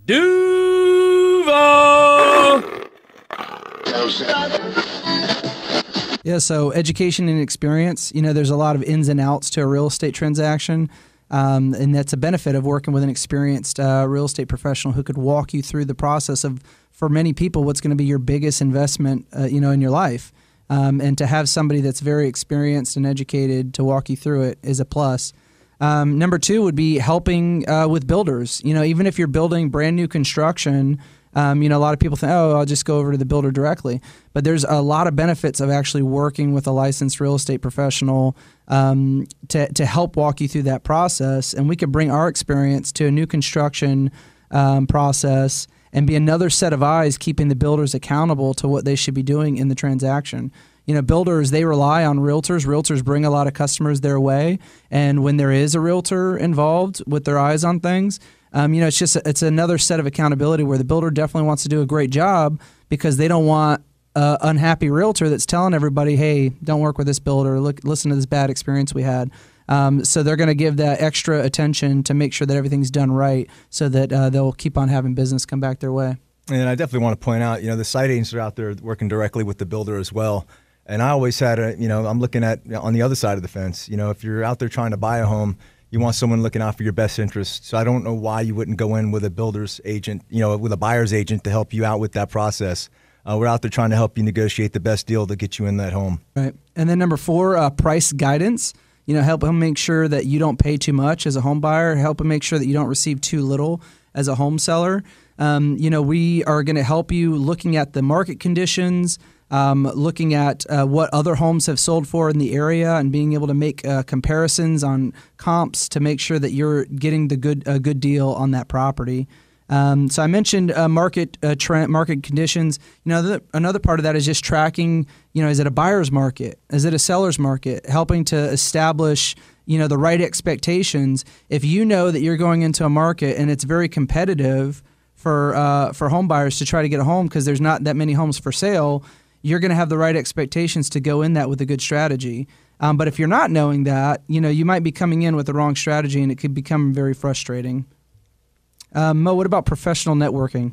Duval. Yeah, so education and experience, there's a lot of ins and outs to a real estate transaction, and that's a benefit of working with an experienced real estate professional who could walk you through the process of, for many people, what's going to be your biggest investment, in your life. And to have somebody that's very experienced and educated to walk you through it is a plus. Number two would be helping with builders. Even if you're building brand new construction, a lot of people think, I'll just go over to the builder directly. But there's a lot of benefits of actually working with a licensed real estate professional to help walk you through that process. And we could bring our experience to a new construction process and be another set of eyes keeping the builders accountable to what they should be doing in the transaction. Builders, they rely on realtors. Realtors bring a lot of customers their way. And when there is a realtor involved with their eyes on things, it's another set of accountability where the builder definitely wants to do a great job because they don't want an unhappy realtor that's telling everybody, hey, don't work with this builder. Listen to this bad experience we had. So they're going to give that extra attention to make sure that everything's done right so that they'll keep on having business come back their way. And I definitely want to point out, the site agents are out there working directly with the builder as well. And I always had I'm looking at on the other side of the fence. If you're out there trying to buy a home, you want someone looking out for your best interest. So I don't know why you wouldn't go in with a builder's agent, with a buyer's agent to help you out with that process. We're out there trying to help you negotiate the best deal to get you in that home. Right. And then number four, price guidance. Help them make sure that you don't pay too much as a home buyer. Help them make sure that you don't receive too little as a home seller. We are going to help you looking at the market conditions, looking at what other homes have sold for in the area and being able to make comparisons on comps to make sure that you're getting a good deal on that property. So I mentioned market conditions. Another part of that is just tracking, is it a buyer's market? Is it a seller's market? Helping to establish, the right expectations. If you know that you're going into a market and it's very competitive for home buyers to try to get a home because there's not that many homes for sale, you're going to have the right expectations to go in that with a good strategy. But if you're not knowing that, you might be coming in with the wrong strategy and it could become very frustrating. Mo, what about professional networking?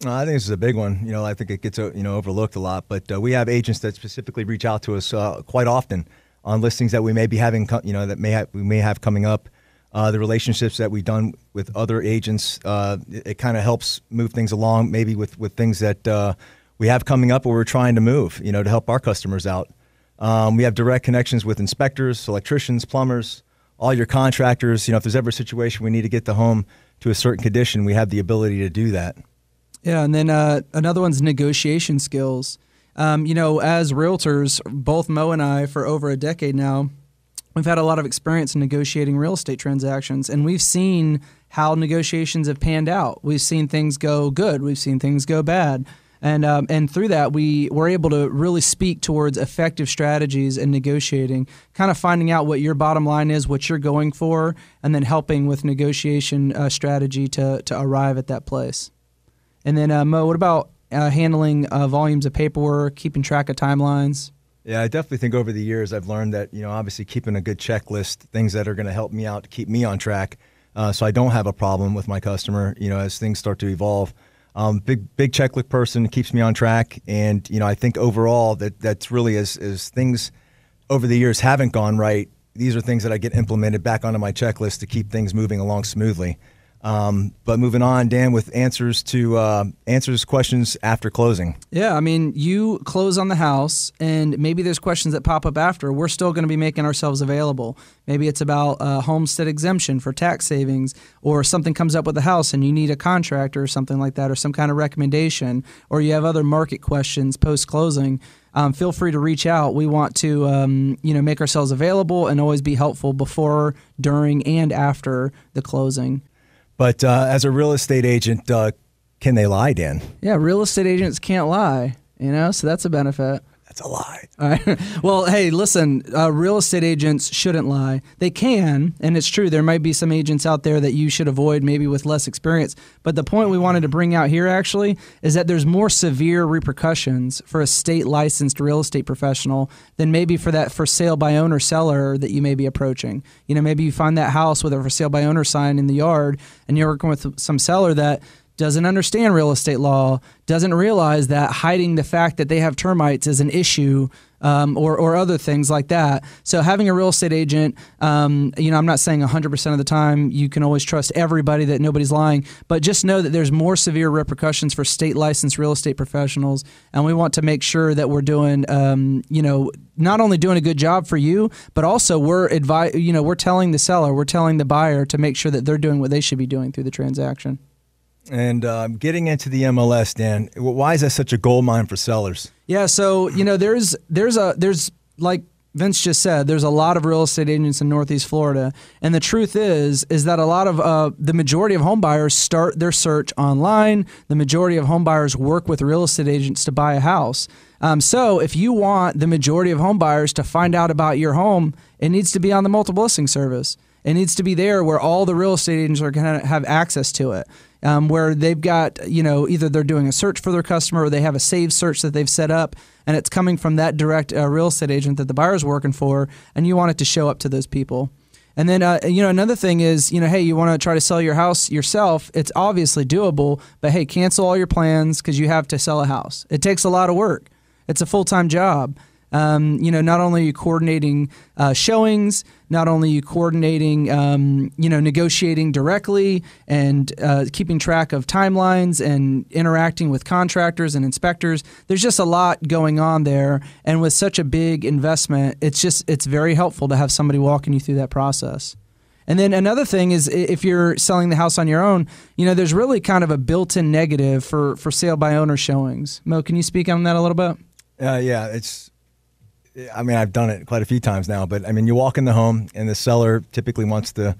I think this is a big one. I think it gets overlooked a lot. But we have agents that specifically reach out to us quite often on listings that we may be having, we may have coming up. The relationships that we've done with other agents, it kind of helps move things along. Maybe with things that we have coming up, or we're trying to move, to help our customers out. We have direct connections with inspectors, electricians, plumbers, all your contractors. If there's ever a situation we need to get the home to a certain condition, we have the ability to do that. Yeah, and then another one's negotiation skills. As realtors, both Mo and I, for over a decade now, we've had a lot of experience in negotiating real estate transactions, and we've seen how negotiations have panned out. We've seen things go good. We've seen things go bad. And through that, we were able to really speak towards effective strategies in negotiating, kind of finding out what your bottom line is, what you're going for, and then helping with negotiation strategy to arrive at that place. And then, Mo, what about handling volumes of paperwork, keeping track of timelines? Yeah, I definitely think over the years I've learned that, obviously keeping a good checklist, things that are going to help me out to keep me on track so I don't have a problem with my customer, as things start to evolve. Big checklist person, keeps me on track. And, I think overall that's really as things over the years haven't gone right, these are things that I get implemented back onto my checklist to keep things moving along smoothly. But moving on, Dan, with answers questions after closing. Yeah, I mean, you close on the house, and maybe there's questions that pop up after. We're still going to be making ourselves available. Maybe it's about homestead exemption for tax savings, or something comes up with the house and you need a contractor or something like that, or some kind of recommendation, or you have other market questions post-closing. Feel free to reach out. We want to make ourselves available and always be helpful before, during, and after the closing. But as a real estate agent, can they lie, Dan? Yeah, real estate agents can't lie, so that's a benefit. That's a lie. All right. Well, hey, listen, real estate agents shouldn't lie. They can, and it's true. There might be some agents out there that you should avoid, maybe with less experience. But the point we wanted to bring out here, actually, is that there's more severe repercussions for a state-licensed real estate professional than maybe for that for sale by owner seller that you may be approaching. Maybe you find that house with a for sale by owner sign in the yard, and you're working with some seller that doesn't understand real estate law, doesn't realize that hiding the fact that they have termites is an issue, or other things like that. So having a real estate agent, I'm not saying 100% of the time you can always trust everybody, that nobody's lying, but just know that there's more severe repercussions for state licensed real estate professionals, and we want to make sure that we're doing, not only doing a good job for you, but also we're telling the seller, we're telling the buyer to make sure that they're doing what they should be doing through the transaction. And getting into the MLS, Dan, why is that such a gold mine for sellers? Yeah, so there's like Vince just said, there's a lot of real estate agents in Northeast Florida, and the truth is that a lot of the majority of home buyers start their search online. The majority of home buyers work with real estate agents to buy a house. So if you want the majority of home buyers to find out about your home, it needs to be on the multiple listing service. It needs to be there where all the real estate agents are going to have access to it. Where they've got, either they're doing a search for their customer or they have a saved search that they've set up, and it's coming from that direct real estate agent that the buyer's working for, and you want it to show up to those people. And then, another thing is, hey, you want to try to sell your house yourself. It's obviously doable, but hey, cancel all your plans because you have to sell a house. It takes a lot of work. It's a full-time job. Not only are you coordinating showings, not only are you coordinating, negotiating directly and keeping track of timelines and interacting with contractors and inspectors. There's just a lot going on there. And with such a big investment, it's very helpful to have somebody walking you through that process. And then another thing is, if you're selling the house on your own, there's really kind of a built-in negative for sale by owner showings. Mo, can you speak on that a little bit? Yeah, I've done it quite a few times now, but you walk in the home and the seller typically wants to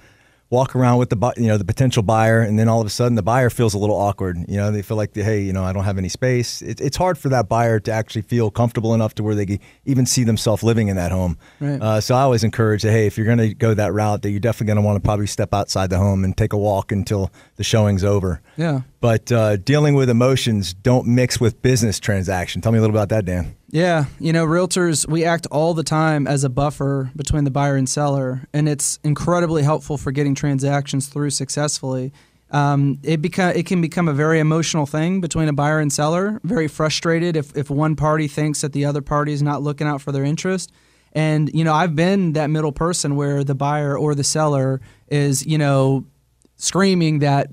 walk around with the potential buyer, and then all of a sudden the buyer feels a little awkward. They feel like, hey, I don't have any space. It's hard for that buyer to actually feel comfortable enough to where they can even see themselves living in that home. Right. So I always encourage that, hey, if you're going to go that route, that you're definitely going to want to probably step outside the home and take a walk until the showing's over. Yeah. But dealing with emotions don't mix with business transaction. Tell me a little about that, Dan. Yeah, realtors, we act all the time as a buffer between the buyer and seller, and it's incredibly helpful for getting transactions through successfully. It can become a very emotional thing between a buyer and seller, very frustrated if one party thinks that the other party is not looking out for their interest. And, I've been that middle person where the buyer or the seller is, screaming that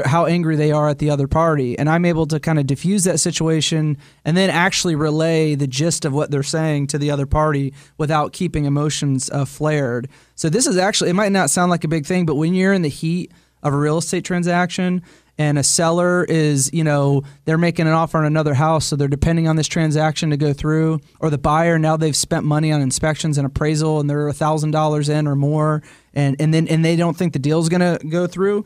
how angry they are at the other party. And I'm able to kind of diffuse that situation and then actually relay the gist of what they're saying to the other party without keeping emotions flared. So this is actually, it might not sound like a big thing, but when you're in the heat of a real estate transaction and a seller is, they're making an offer on another house, so they're depending on this transaction to go through, or the buyer, now they've spent money on inspections and appraisal and they're $1,000 in or more, and they don't think the deal's going to go through,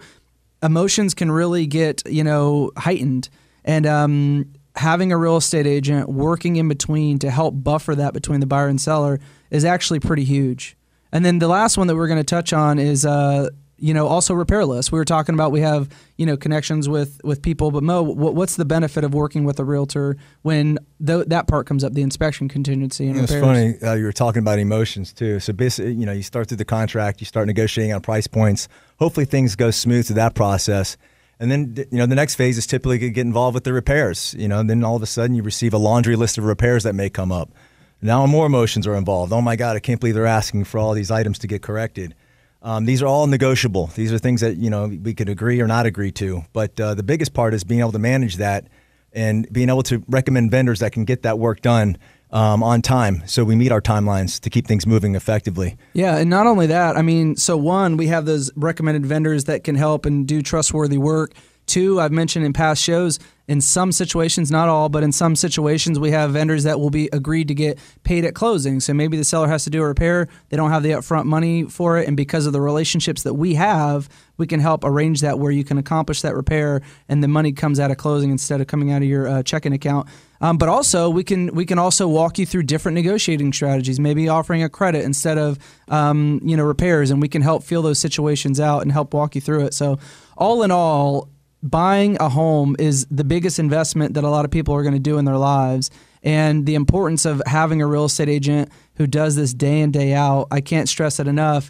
emotions can really get, heightened. And having a real estate agent working in between to help buffer that between the buyer and seller is actually pretty huge. And then the last one that we're going to touch on is also repair lists. We were talking about we have, connections with people, but Mo, what's the benefit of working with a realtor when that part comes up, the inspection contingency and repairs? It's funny, you were talking about emotions too. So basically, you start through the contract, you start negotiating on price points. Hopefully things go smooth through that process. And then, the next phase is typically to get involved with the repairs. Then all of a sudden you receive a laundry list of repairs that may come up. Now more emotions are involved. Oh my God, I can't believe they're asking for all these items to get corrected. These are all negotiable. These are things that, we could agree or not agree to. But the biggest part is being able to manage that and being able to recommend vendors that can get that work done on time, so we meet our timelines to keep things moving effectively. Yeah, and not only that, so one, we have those recommended vendors that can help and do trustworthy work. Two, I've mentioned in past shows, in some situations, not all, but in some situations, we have vendors that will be agreed to get paid at closing. So maybe the seller has to do a repair. They don't have the upfront money for it. And because of the relationships that we have, we can help arrange that where you can accomplish that repair and the money comes out of closing instead of coming out of your checking account. But also, we can also walk you through different negotiating strategies, maybe offering a credit instead of repairs. And we can help feel those situations out and help walk you through it. So all in all, buying a home is the biggest investment that a lot of people are going to do in their lives. And the importance of having a real estate agent who does this day in, day out, I can't stress it enough.